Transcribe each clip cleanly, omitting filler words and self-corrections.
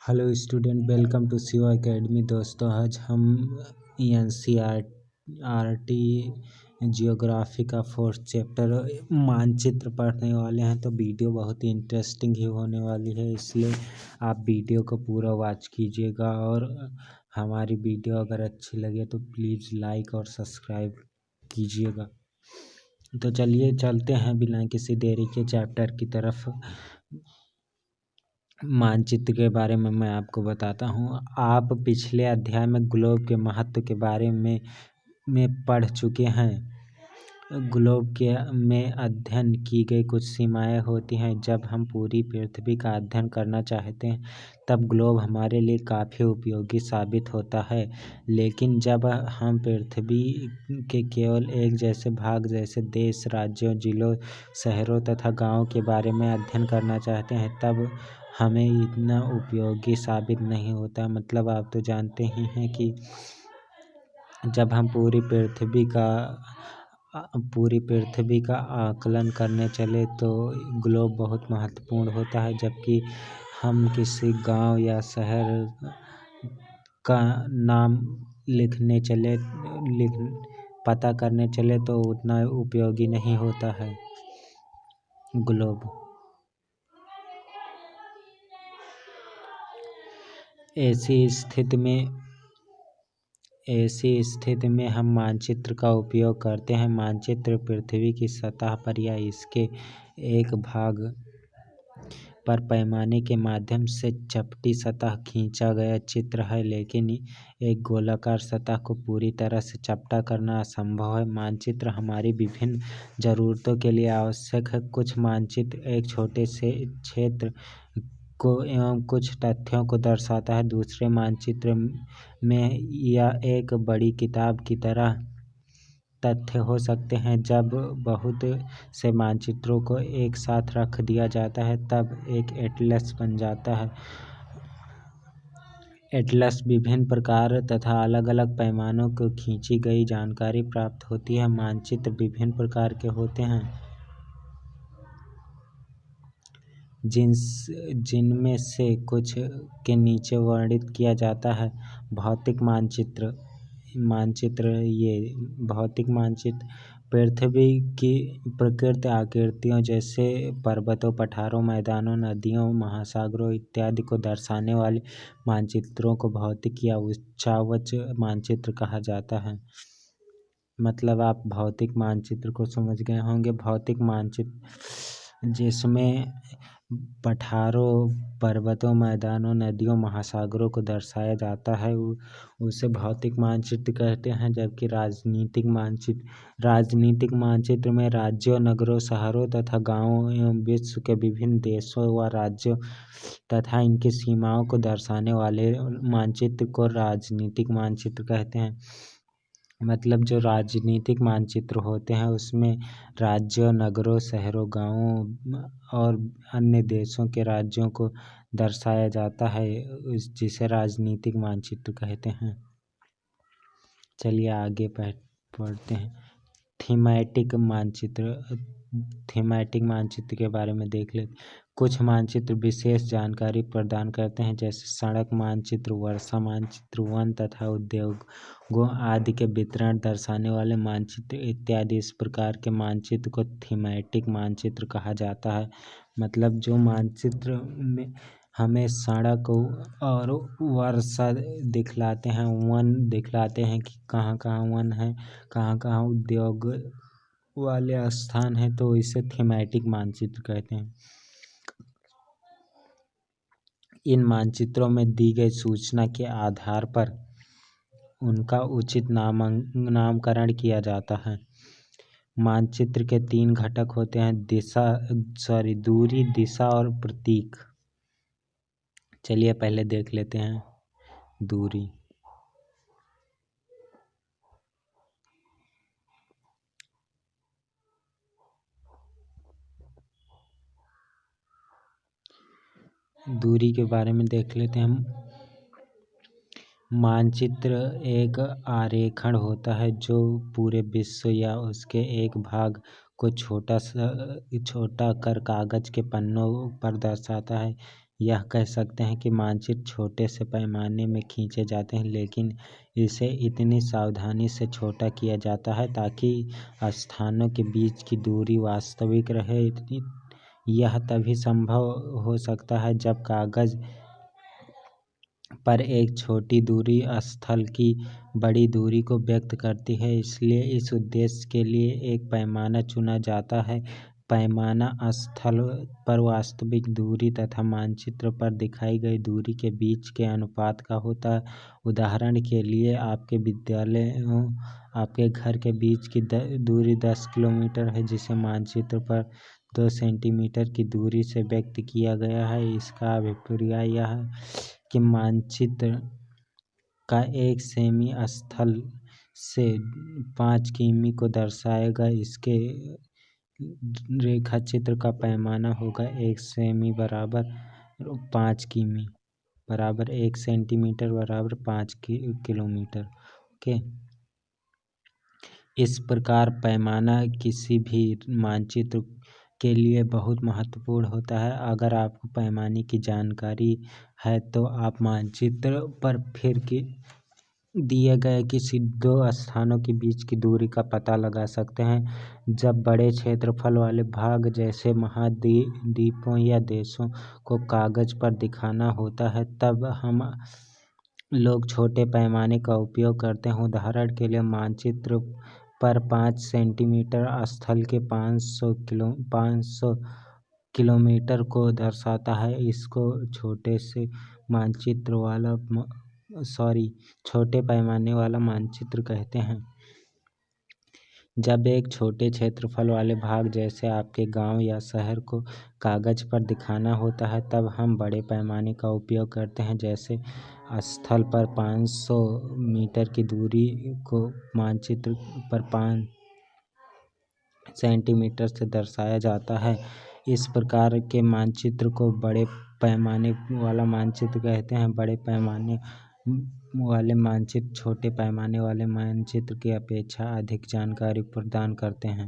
Hello student, welcome to Shiva academy. दोस्तों, आज हम एनसीईआरटी जियोग्राफी का 4th चैप्टर मानचित्र पढ़ने वाले हैं। तो वीडियो बहुत ही इंटरेस्टिंग ही होने वाली है, इसलिए आप वीडियो को पूरा वॉच कीजिएगा। और हमारी वीडियो अगर अच्छी लगे तो प्लीज़ लाइक और सब्सक्राइब कीजिएगा। तो चलिए चलते हैं बिना किसी देरी के चैप्टर की तरफ। मानचित्र के बारे में मैं आपको बताता हूँ। आप पिछले अध्याय में ग्लोब के महत्व के बारे में पढ़ चुके हैं। ग्लोब के में अध्ययन की गई कुछ सीमाएं होती हैं। जब हम पूरी पृथ्वी का अध्ययन करना चाहते हैं तब ग्लोब हमारे लिए काफ़ी उपयोगी साबित होता है। लेकिन जब हम पृथ्वी के केवल एक जैसे भाग जैसे देश, राज्यों, जिलों, शहरों तथा गाँवों के बारे में अध्ययन करना चाहते हैं तब हमें इतना उपयोगी साबित नहीं होता। मतलब आप तो जानते ही हैं कि जब हम पूरी पृथ्वी का आकलन करने चले तो ग्लोब बहुत महत्वपूर्ण होता है। जबकि हम किसी गांव या शहर का नाम पता करने चले तो उतना उपयोगी नहीं होता है ग्लोब। ऐसी स्थिति में हम मानचित्र का उपयोग करते हैं। मानचित्र पृथ्वी की सतह पर या इसके एक भाग पर पैमाने के माध्यम से चपटी सतह खींचा गया चित्र है, लेकिन एक गोलाकार सतह को पूरी तरह से चपटा करना असंभव है। मानचित्र हमारी विभिन्न ज़रूरतों के लिए आवश्यक है। कुछ मानचित्र एक छोटे से क्षेत्र को एवं कुछ तथ्यों को दर्शाता है। दूसरे मानचित्र में यह एक बड़ी किताब की तरह तथ्य हो सकते हैं। जब बहुत से मानचित्रों को एक साथ रख दिया जाता है तब एक एटलस बन जाता है। एटलस विभिन्न प्रकार तथा अलग अलग पैमानों को खींची गई जानकारी प्राप्त होती है। मानचित्र विभिन्न प्रकार के होते हैं जिनमें से कुछ के नीचे वर्णित किया जाता है। भौतिक मानचित्र पृथ्वी की प्रकृति आकृतियों जैसे पर्वतों, पठारों, मैदानों, नदियों, महासागरों इत्यादि को दर्शाने वाले मानचित्रों को भौतिक या उच्चावच मानचित्र कहा जाता है। मतलब आप भौतिक मानचित्र को समझ गए होंगे। भौतिक मानचित्र जिसमें पठारों, पर्वतों, मैदानों, नदियों, महासागरों को दर्शाया जाता है उसे भौतिक मानचित्र कहते हैं। जबकि राजनीतिक मानचित्र में राज्यों, नगरों, शहरों तथा गांवों एवं विश्व के विभिन्न देशों व राज्यों तथा इनकी सीमाओं को दर्शाने वाले मानचित्र को राजनीतिक मानचित्र कहते हैं। मतलब जो राजनीतिक मानचित्र होते हैं उसमें राज्यों, नगरों, शहरों, गांवों और अन्य देशों के राज्यों को दर्शाया जाता है, जिसे राजनीतिक मानचित्र कहते हैं। चलिए आगे पढ़ते हैं। थीमैटिक मानचित्र के बारे में देख लेते। कुछ मानचित्र विशेष जानकारी प्रदान करते हैं, जैसे सड़क मानचित्र, वर्षा मानचित्र, वन तथा उद्योगों आदि के वितरण दर्शाने वाले मानचित्र इत्यादि। इस प्रकार के मानचित्र को थीमैटिक मानचित्र कहा जाता है। मतलब जो मानचित्र में हमें सड़क और वर्षा दिखलाते हैं, वन दिखलाते हैं कि कहाँ कहाँ वन है, कहाँ कहाँ उद्योग वाले स्थान है, तो इसे थीमैटिक मानचित्र कहते हैं। इन मानचित्रों में दी गई सूचना के आधार पर उनका उचित नामकरण किया जाता है। मानचित्र के 3 घटक होते हैं, दूरी, दिशा और प्रतीक। चलिए पहले देख लेते हैं दूरी। दूरी के बारे में देख लेते हैं हम। मानचित्र एक आरेखण होता है जो पूरे विश्व या उसके एक भाग को छोटा कर कागज के पन्नों पर दर्शाता है। यह कह सकते हैं कि मानचित्र छोटे से पैमाने में खींचे जाते हैं, लेकिन इसे इतनी सावधानी से छोटा किया जाता है ताकि स्थानों के बीच की दूरी वास्तविक रहे। यह तभी संभव हो सकता है जब कागज पर एक छोटी दूरी स्थल की बड़ी दूरी को व्यक्त करती है, इसलिए इस उद्देश्य के लिए एक पैमाना चुना जाता है। पैमाना स्थल पर वास्तविक दूरी तथा मानचित्र पर दिखाई गई दूरी के बीच के अनुपात का होता है। उदाहरण के लिए, आपके विद्यालय एवं आपके घर के बीच की दूरी 10 किलोमीटर है, जिसे मानचित्र पर 2 सेंटीमीटर की दूरी से व्यक्त किया गया है। इसका अभिप्राय यह है कि मानचित्र का 1 सेमी स्थल से 5 किमी को दर्शाएगा। इसके रेखाचित्र का पैमाना होगा 1 सेमी बराबर 5 किमी बराबर 1 सेंटीमीटर बराबर 5 किलोमीटर। ओके, इस प्रकार पैमाना किसी भी मानचित्र के लिए बहुत महत्वपूर्ण होता है। अगर आपको पैमाने की जानकारी है तो आप मानचित्र पर फिर दिए गए किसी 2 स्थानों के बीच की दूरी का पता लगा सकते हैं। जब बड़े क्षेत्रफल वाले भाग जैसे महाद्वीपों या देशों को कागज पर दिखाना होता है, तब हम लोग छोटे पैमाने का उपयोग करते हैं। उदाहरण के लिए, मानचित्र पर 5 सेंटीमीटर स्थल के 500 किलोमीटर को दर्शाता है। इसको छोटे पैमाने वाला मानचित्र कहते हैं। जब एक छोटे क्षेत्रफल वाले भाग जैसे आपके गांव या शहर को कागज पर दिखाना होता है, तब हम बड़े पैमाने का उपयोग करते हैं। जैसे स्थल पर 500 मीटर की दूरी को मानचित्र पर 5 सेंटीमीटर से दर्शाया जाता है। इस प्रकार के मानचित्र को बड़े पैमाने वाला मानचित्र कहते हैं। बड़े पैमाने वाले मानचित्र छोटे पैमाने वाले मानचित्र की अपेक्षा अधिक जानकारी प्रदान करते हैं।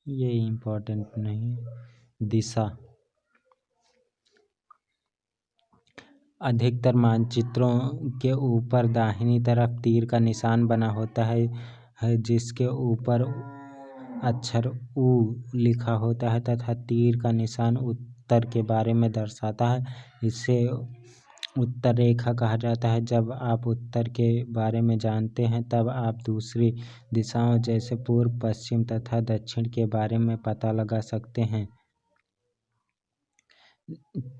ये इम्पोर्टेंट नहीं है। दिशा, अधिकतर मानचित्रों के ऊपर दाहिनी तरफ तीर का निशान बना होता है जिसके ऊपर अक्षर U लिखा होता है तथा तीर का निशान उत्तर के बारे में दर्शाता है। इसे उत्तर रेखा कहा जाता है। जब आप उत्तर के बारे में जानते हैं, तब आप दूसरी दिशाओं जैसे पूर्व, पश्चिम तथा दक्षिण के बारे में पता लगा सकते हैं।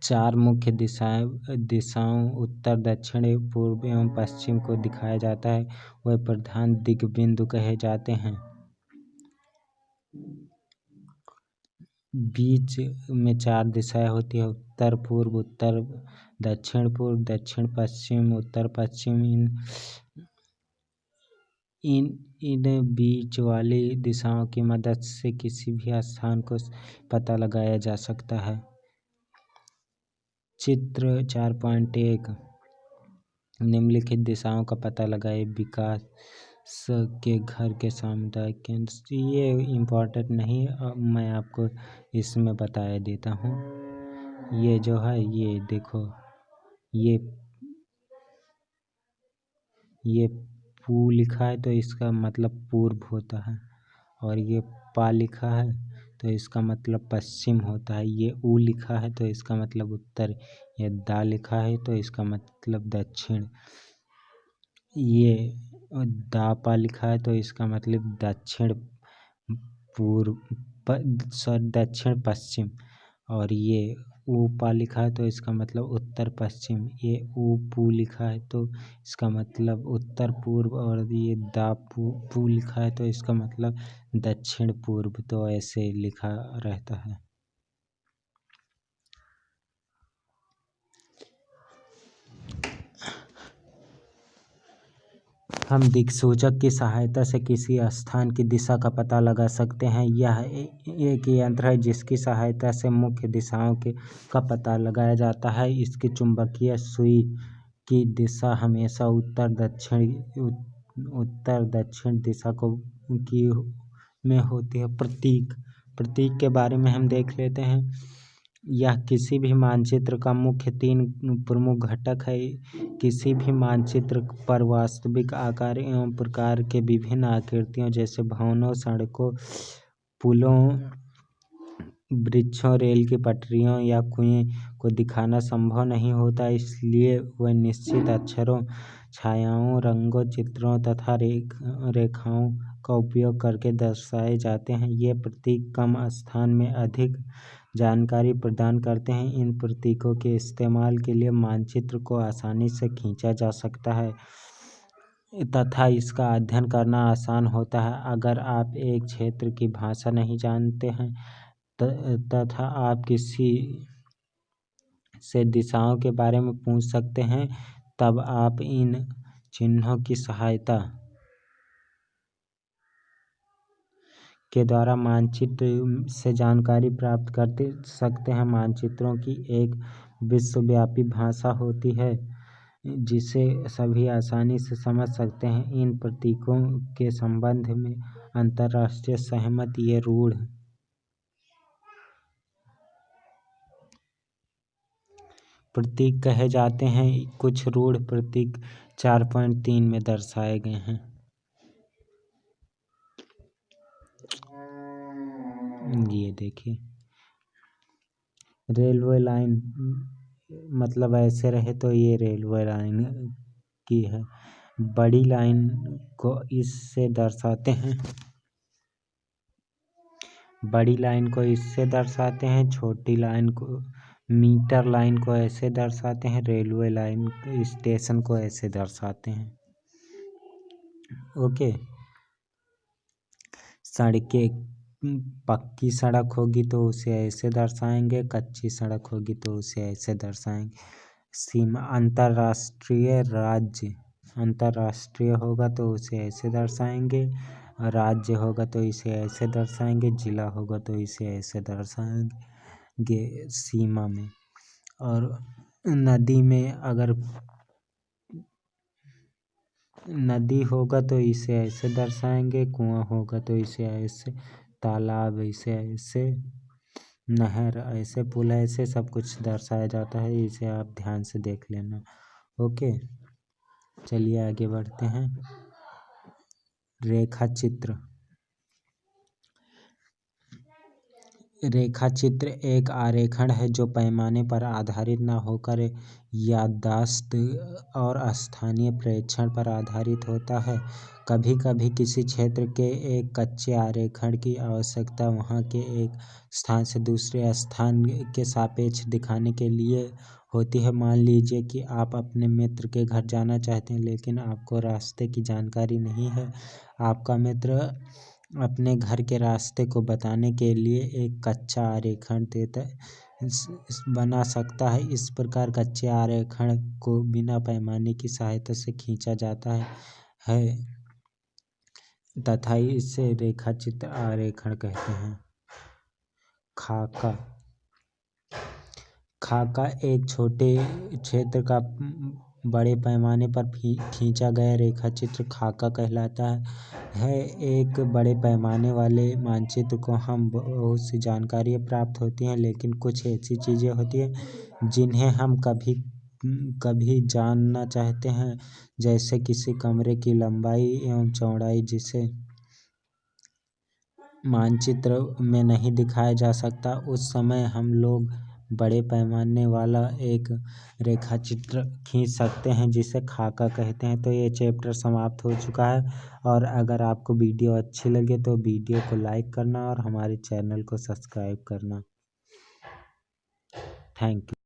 4 मुख्य दिशाओं उत्तर, दक्षिण, पूर्व एवं पश्चिम को दिखाया जाता है। वह प्रधान दिग्बिंदु कहे जाते हैं। बीच में 4 दिशाएं होती है: उत्तर पूर्व, उत्तर दक्षिण पूर्व, दक्षिण पश्चिम, उत्तर पश्चिम। इन बीच वाली दिशाओं की मदद से किसी भी स्थान को पता लगाया जा सकता है। चित्र 4.1 निम्नलिखित दिशाओं का पता लगाएं। विकास के घर के सामुदायिक केंद्र। ये इम्पोर्टेंट नहीं, मैं आपको इसमें बताया देता हूँ। ये जो है, ये देखो, ये पू लिखा है तो इसका मतलब पूर्व होता है, और ये पा लिखा है तो इसका मतलब पश्चिम होता है। ये ऊ लिखा है तो इसका मतलब उत्तर। ये दा लिखा है तो इसका मतलब दक्षिण। ये दा पा लिखा है तो इसका मतलब दक्षिण दक्षिण पश्चिम। और ये ऊ पा लिखा है तो इसका मतलब उत्तर पश्चिम। ये ऊ पू लिखा है तो इसका मतलब उत्तर पूर्व। और ये दा पू लिखा है तो इसका मतलब दक्षिण पूर्व। तो ऐसे लिखा रहता है। हम दिक्सूचक की सहायता से किसी स्थान की दिशा का पता लगा सकते हैं। यह एक यंत्र है जिसकी सहायता से मुख्य दिशाओं का पता लगाया जाता है। इसकी चुंबकीय सुई की दिशा हमेशा उत्तर दक्षिण दिशा में होती है। प्रतीक के बारे में हम देख लेते हैं। यह किसी भी मानचित्र का मुख्य 3 प्रमुख घटक है। किसी भी मानचित्र पर वास्तविक आकार एवं प्रकार के विभिन्न आकृतियों जैसे भवनों, सड़कों, पुलों, वृक्षों, रेल की पटरियों या कुएं को दिखाना संभव नहीं होता, इसलिए वह निश्चित अक्षरों, छायाओं, रंगों, चित्रों तथा रेखाओं का उपयोग करके दर्शाए जाते हैं। ये प्रतीक कम स्थान में अधिक जानकारी प्रदान करते हैं। इन प्रतीकों के इस्तेमाल के लिए मानचित्र को आसानी से खींचा जा सकता है तथा इसका अध्ययन करना आसान होता है। अगर आप एक क्षेत्र की भाषा नहीं जानते हैं तथा आप किसी से दिशाओं के बारे में पूछ सकते हैं, तब आप इन चिन्हों की सहायता के द्वारा मानचित्र से जानकारी प्राप्त कर सकते हैं। मानचित्रों की एक विश्वव्यापी भाषा होती है जिसे सभी आसानी से समझ सकते हैं। इन प्रतीकों के संबंध में अंतर्राष्ट्रीय सहमति ये रूढ़ प्रतीक कहे जाते हैं। कुछ रूढ़ प्रतीक 4.3 में दर्शाए गए हैं। ये देखिए, रेलवे लाइन मतलब ऐसे रहे तो ये रेलवे लाइन की है। बड़ी लाइन को इससे दर्शाते हैं, बड़ी लाइन को इससे दर्शाते हैं। छोटी लाइन को, मीटर लाइन को ऐसे दर्शाते हैं। रेलवे लाइन स्टेशन को ऐसे दर्शाते हैं। ओके। सड़कें, पक्की सड़क होगी तो उसे ऐसे दर्शाएंगे, कच्ची सड़क होगी तो उसे ऐसे दर्शाएंगे। सीमा, अंतर्राष्ट्रीय, राज्य, अंतर्राष्ट्रीय होगा तो उसे ऐसे दर्शाएंगे, राज्य होगा तो इसे ऐसे दर्शाएंगे, जिला होगा तो इसे ऐसे दर्शाएंगे सीमा में। और नदी में अगर नदी होगा तो इसे ऐसे दर्शाएंगे, कुआं होगा तो इसे ऐसे, तालाब इसे ऐसे, नहर ऐसे, पुल ऐसे, सब कुछ दर्शाया जाता है। इसे आप ध्यान से देख लेना। ओके, चलिए आगे बढ़ते हैं। रेखा चित्र। रेखा चित्र एक आरेखन है जो पैमाने पर आधारित न होकर याददाश्त और स्थानीय प्रेक्षण पर आधारित होता है। कभी कभी किसी क्षेत्र के एक कच्चे आरेखन की आवश्यकता वहाँ के एक स्थान से दूसरे स्थान के सापेक्ष दिखाने के लिए होती है। मान लीजिए कि आप अपने मित्र के घर जाना चाहते हैं, लेकिन आपको रास्ते की जानकारी नहीं है। आपका मित्र अपने घर के रास्ते को बताने के लिए एक कच्चा आरेखन बना सकता है। इस प्रकार कच्चे आरेखन को बिना पैमाने की सहायता से खींचा जाता है तथा इसे रेखाचित्र आरेखन कहते हैं। खाका। खाका एक छोटे क्षेत्र का बड़े पैमाने पर खींचा गया रेखाचित्र खाका कहलाता है। एक बड़े पैमाने वाले मानचित्र को हम बहुत सी जानकारियाँ प्राप्त होती हैं, लेकिन कुछ ऐसी चीज़ें होती हैं जिन्हें हम कभी जानना चाहते हैं, जैसे किसी कमरे की लंबाई एवं चौड़ाई, जिसे मानचित्र में नहीं दिखाया जा सकता। उस समय हम लोग बड़े पैमाने वाला एक रेखाचित्र खींच सकते हैं जिसे खाका कहते हैं। तो ये चैप्टर समाप्त हो चुका है। और अगर आपको वीडियो अच्छी लगे तो वीडियो को लाइक करना और हमारे चैनल को सब्सक्राइब करना। Thank you.